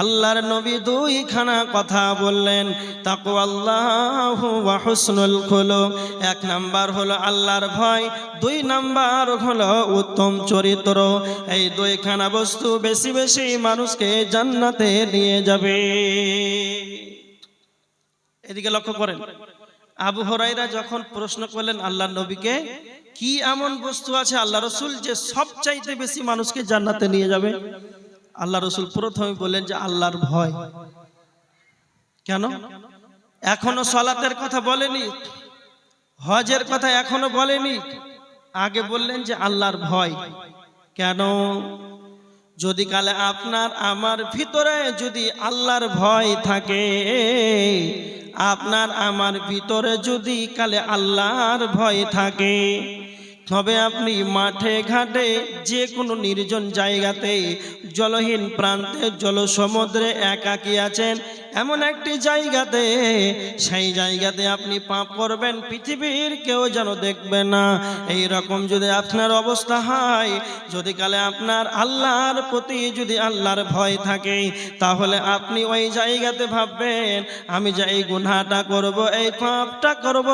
আল্লাহর নবী দুইখানা কথা বললেন, তাকওয়াল্লাহু ওয়া হুসনুল খুলুক। এক নাম্বার হলো আল্লাহর ভয়, দুই নাম্বার হলো উত্তম চরিত্র। এই দুইখানা বস্তু বেশি বেশি মানুষকে জান্নাতে নিয়ে যাবে। এদিকে লক্ষ্য করেন, আবু হুরায়রা যখন প্রশ্ন করলেন আল্লাহর নবীকে, কি এমন বস্তু আছে আল্লাহ রসুল যে সবচাইতে বেশি মানুষকে জান্নাতে নিয়ে যাবে? আল্লাহ রসুল প্রথমে বললেন যে আল্লাহর ভয়। কেন? এখনো সালাতের কথা বলেনি, হজের কথা এখনো বলেনি, আগে বললেন যে আল্লাহর ভয়। কেন? যদি কালে আপনার আমার ভিতরে যদি আল্লাহর ভয় থাকে, আপনার আমার ভিতরে যদি কালে আল্লাহর ভয় থাকে, তবে আপনি মাঠে ঘাটে যে কোনো নির্জন জায়গাতে, জলহীন প্রান্তে, জলসমুদ্রে একাকী আছেন এমন একটি জায়গাতে, সেই জায়গাতে আপনি পাপ করবেন, পৃথিবীর কেউ যেন দেখবে না। এই রকম যদি আপনার অবস্থা হয়, যদি কালে আপনার আল্লাহর প্রতি যদি আল্লাহর ভয় থাকে, তাহলে আপনি ওই জায়গাতে ভাববেন আমি যে এই গুনাহটা করব, এই পাপটা করব,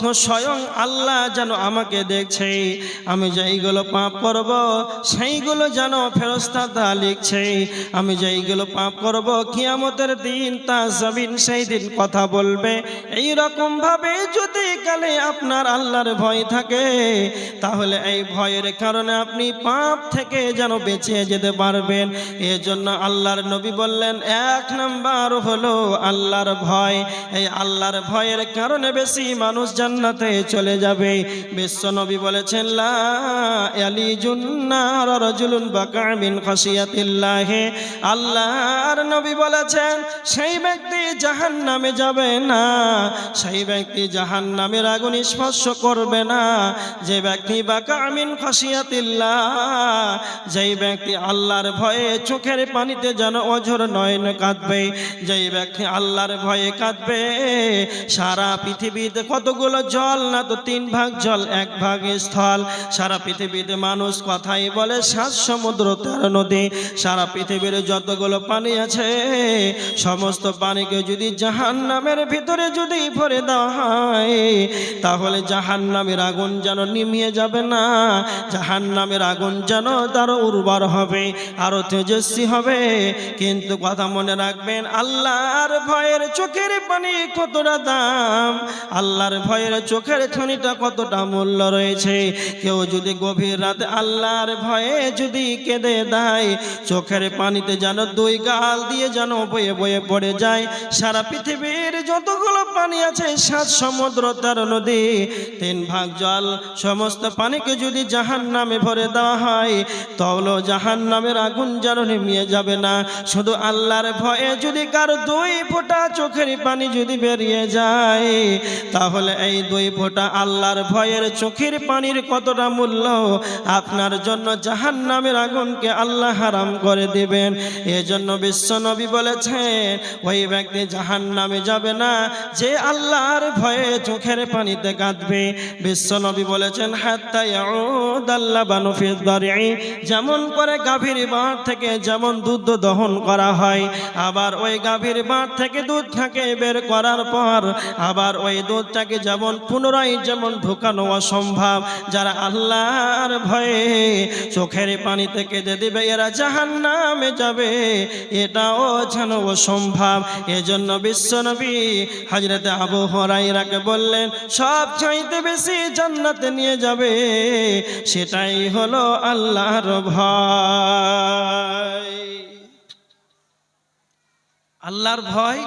তো স্বয়ং আল্লাহ যেন আমাকে দেখছে। আমি যেইগুলো পাপ করব সেইগুলো যেন ফেরেশতারা লিখছে। আমি যেইগুলো পাপ করব কিয়ামতের দিন তা জমিন সেই দিন কথা বলবে। এই রকম ভাবে যদি কালে আপনার আল্লাহর ভয় থাকে, তাহলে এই ভয়ের কারণে আপনি পাপ থেকে যেন বেঁচে যেতে পারবেন। এজন্য আল্লাহর নবী বললেন এক নাম্বার হলো আল্লাহর ভয়। এই আল্লাহর ভয়ের কারণে বেশি মানুষ জান্নাতে চলে যাবে। বিশ্ব নবী বলেছেন, লা ইয়ালিজুন নার রাজুলুন বাকা মিন খাশিয়াতিল্লাহ। আল্লাহর নবী বলেছেন সেই ব্যক্তি জাহান্নামে যাবে না, সেই ব্যক্তি জাহান্নামের আগুন স্পর্শ করবে না যে ব্যক্তি বাকা মিন খাশিয়াতিল্লাহ, যেই ব্যক্তি আল্লাহর ভয়ে চোখের পানিতে যেন অঝর নয়ন কাঁদবে, যেই ব্যক্তি আল্লাহর ভয়ে কাঁদবে। সারা পৃথিবীতে কতগুলো জল না তো 3 ভাগ জল 1 ভাগ স্থল। সারা পৃথিবীতে মানুষ কথাই বলে 7 সমুদ্র 13 নদী। সারা পৃথিবীর যতগুলো পানি আছে সমস্ত পানিকে যদি জাহান্নামের ভিতরে যদি ভরে দেওয়া হয়, তাহলে জাহান্নামের আগুন যেন নিভিয়ে যাবে না, জাহান্নামের আগুন যেন তারও উর্বর হবে, আরো তেজস্বী হবে। কিন্তু কথা মনে রাখবেন, আল্লাহর ভয়ের চোখের পানি কতটা দাম, আল্লাহর ভয়ের চোখের পানিটা কতটা মূল্য রয়েছে। কেউ যদি গভীর রাতে আল্লাহর ভয়ে যদি কেঁদে দেয়, চোখের পানিতে যেন 2 গাল দিয়ে যেন বয়ে বয়ে পড়ে যায়। সারা পৃথিবীর যতগুলো পানি আছে 7 সমুদ্র 13 নদী 3 ভাগ জল, সমস্ত পানিকে যদি জাহান্নামে ভরে দেওয়া হয়, তাহলে জাহান্নামের আগুন যেন নিভিয়ে যাবে না। শুধু আল্লাহর ভয়ে যদি কারো 2 ফোঁটা চোখের পানি যদি বেরিয়ে যায়, তাহলে এই 2 ফোঁটা আল্লাহর ভয়ের চোখের পানির কতটা মূল্য আপনার জন্য জাহান্নামের আগুনকে আল্লাহ হারাম করে দিবেন। এজন্য বিশ্ব নবী বলেছেন ওই ব্যক্তি জাহান্নামে যাবে না যে আল্লাহর ভয়ে চোখের পানিতে কাঁদবে। বিশ্ব নবী বলেছেন, হাত্তা ইয়াউদাল্লা বানু ফিদ দারই, যেমন করে গাভীর বাট থেকে যেমন দুধ দহন করা হয়, আবার ওই গাভীর বাট থেকে দুধটাকে বের করার পর আবার ওই দুধটাকে যেমন পুনরায় যেমন ঢোকানো অসম্ভব, যারা আল্লাহর ভয়ে চোখের পানিতে কেঁদে দিবে এরা জাহান্নামে যাবে, এটাও যেন অসম্ভব। এজন্য বিশ্বনবী হযরত আবু হুরায়রাকে বললেন সব চাইতে বেশি জান্নাতে নিয়ে যাবে সেটাই হলো আল্লাহর ভয়। আল্লাহর ভয়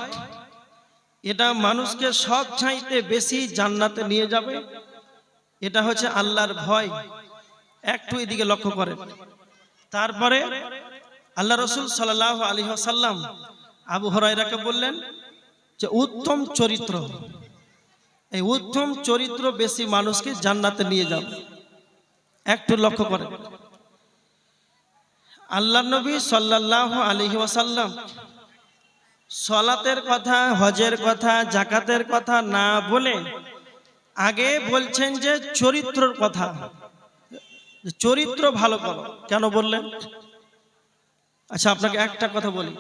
এটা মানুষকে সব চাইতে বেশি জান্নাতে নিয়ে যাবে, এটা হচ্ছে আল্লাহর ভয়। একটু এদিকে লক্ষ্য করেন। তারপরে আল্লাহ রাসূল সাল্লাল্লাহু আলাইহি ওয়াসাল্লাম আবু হুরায়রাকে বললেন যে উত্তম চরিত্র, এই উত্তম চরিত্র বেশি মানুষকে জান্নাতে নিয়ে যাবে। একটু লক্ষ্য করেন, আল্লাহ নবী সাল্লাল্লাহু আলাইহি ওয়াসাল্লাম সালাতের কথা, হজের কথা, যাকাতের কথা না বলে আগে বলছেন যে চরিত্রের কথা, চরিত্র ভালো করো। কেন বললেন? আচ্ছা আপনাকে একটা কথা বলি,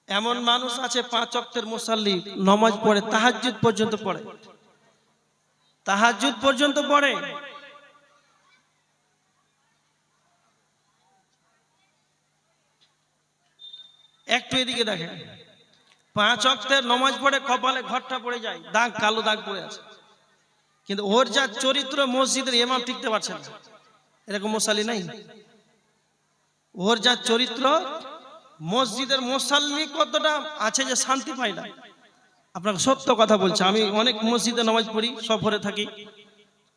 এমন মানুষ আছে 5 ওয়াক্তের মুসাল্লি, নামাজ পড়ে, তাহাজ্জুদ পর্যন্ত পড়ে, তাহাজ্জুদ পর্যন্ত পড়ে, একটু এদিকে দেখেন, 5 ওয়াক্তের নামাজ পড়ে, কপালে ঘরটা পড়ে যায়, দাগ, কালো দাগ পড়ে আছে, কিন্তু ওর যা চরিত্র, মসজিদের ইমাম টিকতে পারছে না, এরকম মুসাল্লি নাই। ওর যা চরিত্র, মসজিদের মুসাল্লি কতটা আছে যে শান্তি পায় না। আপনাকে সত্য কথা বলছি, আমি অনেক মসজিদে নামাজ পড়ি, সফরে থাকি,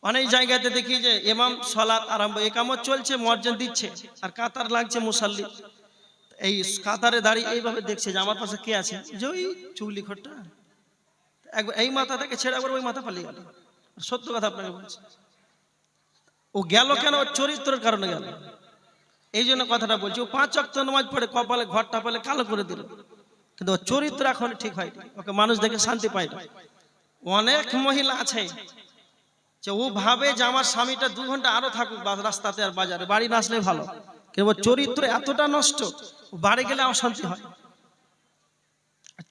অনেক জায়গাতে দেখি যে ইমাম সালাত আরম্ভ, একামত চলছে, মুয়াজ্জিন দিচ্ছে, আর কাতার লাগছে মুসাল্লি, এই কাতারে দাঁড়িয়ে এইভাবে দেখছে যে আমার পাশে কে আছে, যে ওই চুগলি খোরটা, একবার এই মাথা থেকে ছেড়ে একবার ওই মাথা পালিয়ে গেল। সত্য কথা আপনাকে বলছি, ও গেল কেন? ওর চরিত্রের কারণে গেল। এই জন্য কথাটা বলছি, ও 5 ওয়াক্ত নামাজ পড়ে, কপালে ঘরটা পেলে কালো করে দিল, কিন্তু ওর চরিত্র এখন ঠিক হয়নি, ওকে মানুষ দেখে শান্তি পায় না। অনেক মহিলা আছে যে ও ভাবে যে আমার স্বামীটা 2 ঘন্টা আরো থাকুক রাস্তাতে আর বাজারে, বাড়ি না আসলে ভালো, কিন্তু ওর চরিত্র এতটা নষ্ট, ও বাড়ি গেলে অশান্তি হয়।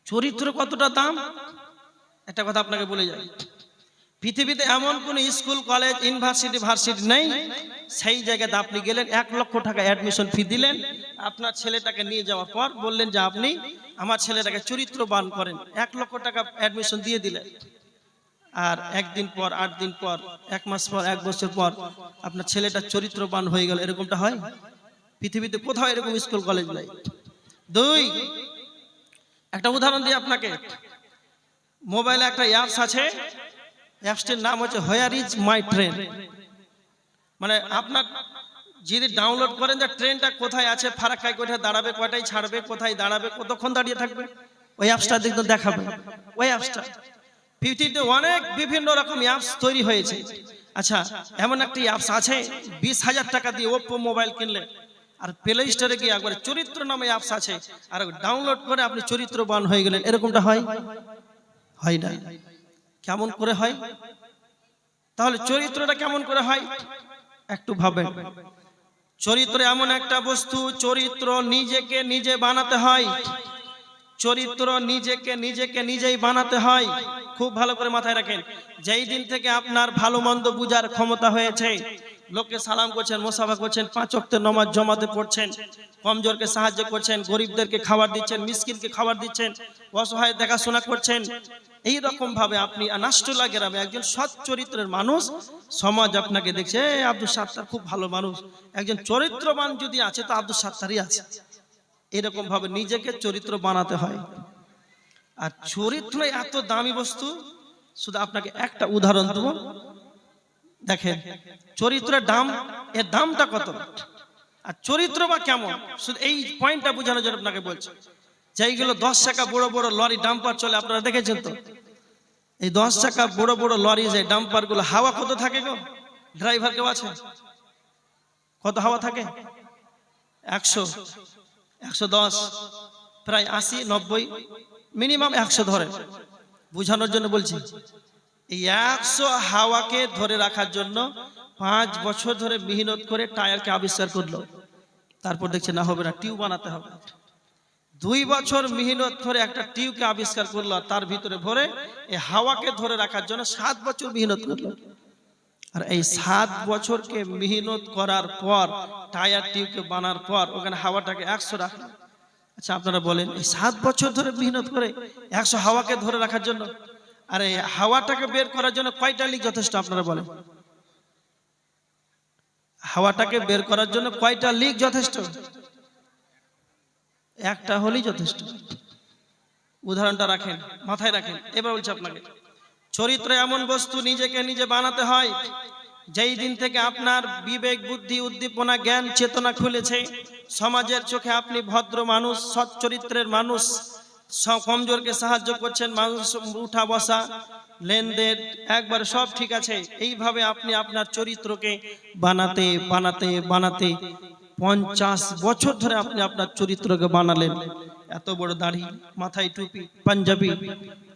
চরিত্র কতটা দাম, একটা কথা আপনাকে বলে যাই, পৃথিবীতে এমন কোন স্কুল, কলেজ, ইউনিভার্সিটি, ভার্সিটি নেই সেই জায়গাতে আপনি গেলেন, 1 লক্ষ টাকা অ্যাডমিশন ফি দিলেন, আপনার ছেলেটাকে নিয়ে যাওয়ার পর বললেন যে আপনি আমার ছেলেটাকে চরিত্রবান করেন, 1 লক্ষ টাকা অ্যাডমিশন দিয়ে দিলেন, আর 1 দিন পর, 8 দিন পর, 1 মাস পর, 1 বছর পর আপনার ছেলেটা চরিত্রবান হয়ে গেল, এরকমটা হয়? পৃথিবীতে কোথাও এরকম স্কুল কলেজ নাই। 2, একটা উদাহরণ দিই আপনাকে, মোবাইলে একটা অ্যাপস আছে, অ্যাপসটির নাম হচ্ছে হোয়ার ইজ মাই ট্রেন। মানে আপনার যদি ডাউনলোড করেন যে ট্রেনটা কোথায় আছে, ফারাক্কায় কোথায় দাঁড়াবে, কয়টায় ছাড়বে, কোথায় দাঁড়াবে, কতক্ষণ দাঁড়িয়ে থাকবে, ওই অ্যাপসটা দেখতে দেখাবে। ওই অ্যাপসটা পৃথিবীতে অনেক বিভিন্ন রকম অ্যাপস তৈরি হয়েছে। আচ্ছা, এমন একটি অ্যাপস আছে 20,000 টাকা দিয়ে ওপ্পো মোবাইল কিনলে, আর প্লে স্টোরে গিয়ে একবার চরিত্র নামে অ্যাপস আছে, আর ডাউনলোড করে আপনি চরিত্রবান হয়ে গেলেন, এরকমটা হয়? হয় না। কেমন করে হয়? তাহলে চরিত্রটা কেমন করে হয় একটু ভাবেন। চরিত্র এমন একটা বস্তু, চরিত্র নিজেকে নিজে বানাতে হয়, চরিত্র নিজেকে নিজেই বানাতে হয়। খুব ভালো করে মাথায় রাখেন, যেই দিন থেকে আপনার ভালো মন্দ বুঝার ক্ষমতা হয়েছে, লোককে সালাম করছেন, মুসাফা করছেন, 5 ওয়াক্তের নামাজ জমাতে পড়ছেন, কমজোরকে সাহায্য করছেন, গরিবদেরকে খাবার দিচ্ছেন, মিসকিনকে খাবার দিচ্ছেন, অসহায় দেখাশোনা করছেন, এই রকম ভাবে আপনি নাষ্টলা গ্রামে একজন সৎ চরিত্রের মানুষ, সমাজ আপনাকে দেখছে আব্দুল সাত্তার খুব ভালো মানুষ, একজন চরিত্রবান যদি আছে তো আব্দুল সাত্তারই আছে, এরকম ভাবে নিজেকে চরিত্র বানাতে হয়। আর চরিত্র এত দামি বস্তু, শুধু আপনাকে একটা উদাহরণ দেব, দেখেন চরিত্রের দাম, এর দামটা কত, আর চরিত্র বা কেমন, শুধু এই পয়েন্টটা বোঝানোর জন্য আপনাকে বলছি। যেইগুলো 10 চাকা বড় বড় লরি ডাম্পার চলে, আপনারা দেখেছেন তো, এই 10 চাকা বড় বড় লরি যে ডাম্পার গুলো, হাওয়া কত থাকে গো? ড্রাইভার কেউ আছে? কত হাওয়া থাকে? 100, 110, প্রায় 80, 90, মিনিমাম 100 ধরে, বুঝানোর জন্য বলছি। এই 100 হাওয়াকে ধরে রাখার জন্য 5 বছর ধরে মেহনত করে টায়ারকে আবিষ্কার করলো, তারপর দেখছে না হবে না, টিউব বানাতে হবে। 2 বছর মেহনত করে একটা টিউবকে আবিষ্কার করলো, তার ভিতরে ভরে এই হাওয়াকে ধরে রাখার জন্য 7 বছর মেহনত করলো। আর এই 7 বছরকে মেহনত করার পর, টায়ার টিউবকে বানার পর ওখানে হাওয়াটাকে 100 রাখলো। আচ্ছা আপনারা বলেন, এই 7 বছর ধরে মেহনত করে 100 হাওয়াকে ধরে রাখার জন্য, আর এই হাওয়াটাকে বের করার জন্য কয়টা লিক যথেষ্ট? আপনারা বলেন, হাওয়াটাকে বের করার জন্য কয়টা লিক যথেষ্ট? একটা হলেই যথেষ্ট। উদাহরণটা রাখেন, মাথায় রাখেন। এবার বলছি আপনাকে, চরিত্র এমন বস্তু নিজেকে নিজে বানাতে হয়, যেই দিন থেকে আপনার বিবেক, বুদ্ধি, উদ্দীপনা, জ্ঞান, চেতনা খুলেছে, সমাজের চোখে আপনি ভদ্র মানুষ, সৎ চরিত্রের মানুষ, সব কমজোরকে সাহায্য করছেন, মানুষ উঠা বসা লেনদেন একবার সব ঠিক আছে। এইভাবে আপনি আপনার চরিত্রকে বানাতে বানাতে বানাতে 50 বছর ধরে আপনি আপনার চরিত্রকে বানালেন। এত বড় দাড়ি, মাথায় টুপি, পাঞ্জাবি,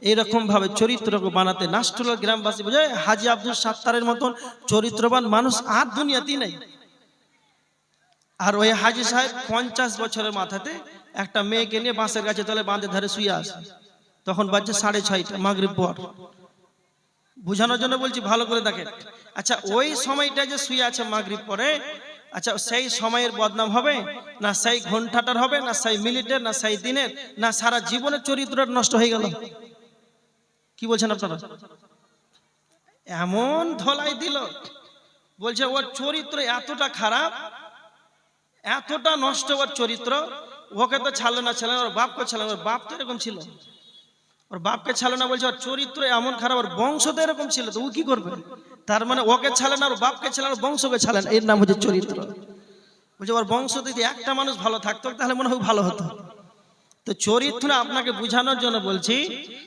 এইরকম ভাবে চরিত্রকে বানাতে নাস্টল গ্রামবাসী বোঝায় হাজী আব্দুল সাত্তারের মতন চরিত্রবান মানুষ আর দুনিয়াতেই নেই। আর ওই হাজী সাহেব 50 বছরের মাথাতে একটা মেয়েকে নিয়ে বাঁশের গাছে তলে বাঁধে ধারে শুয়ে আসে, তখন বাজছে 6:30 মাগরিব পর। বুঝানোর জন্য বলছি, ভালো করে দেখেন। আচ্ছা ওই সময়টা যে শুয়ে আছে মাগরিব পরে, আচ্ছা সেই সময়ের বদনাম হবে না সেই ঘন্টাটার হবে, না সেই মিনিটের, না সেই দিনের, না সারা জীবনের চরিত্রটা নষ্ট হয়ে গেল? কি বলছেন আপনারা? এমন ধলাই দিল, বলছে ওর চরিত্র এতটা খারাপ, এতটা নষ্ট ওর চরিত্র, ওকে তো ছাড়লো না, ছেলে ওর বাপকে ছাড়লো, ওর বাপ তো এরকম ছিল, ওর বাপকে ছাড়লো না, বলছে ওর চরিত্র এমন খারাপ, ওর বংশ তো এরকম ছিল, তো ও কি করবে? তার মানে ওকে ছাড়লেন না, ওর বাপকে ছাড়লেন, ওর বংশকে ছাড়লেন, এর নাম হচ্ছে চরিত্র। বলছে ওর বংশ যদি একটা মানুষ ভালো থাকতো তাহলে মনে হয় ভালো হতো। তো চরিত্র আপনাকে বোঝানোর জন্য বলছি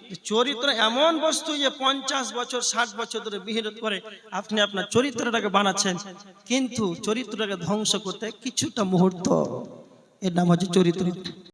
যে চরিত্র এমন বস্তু যে 50 বছর 60 বছর ধরে মেহনত করে আপনি আপনার চরিত্রটাকে বানাচ্ছেন, কিন্তু চরিত্রটাকে ধ্বংস করতে কিছুটা মুহূর্ত, এর নাম হচ্ছে চরিত্র।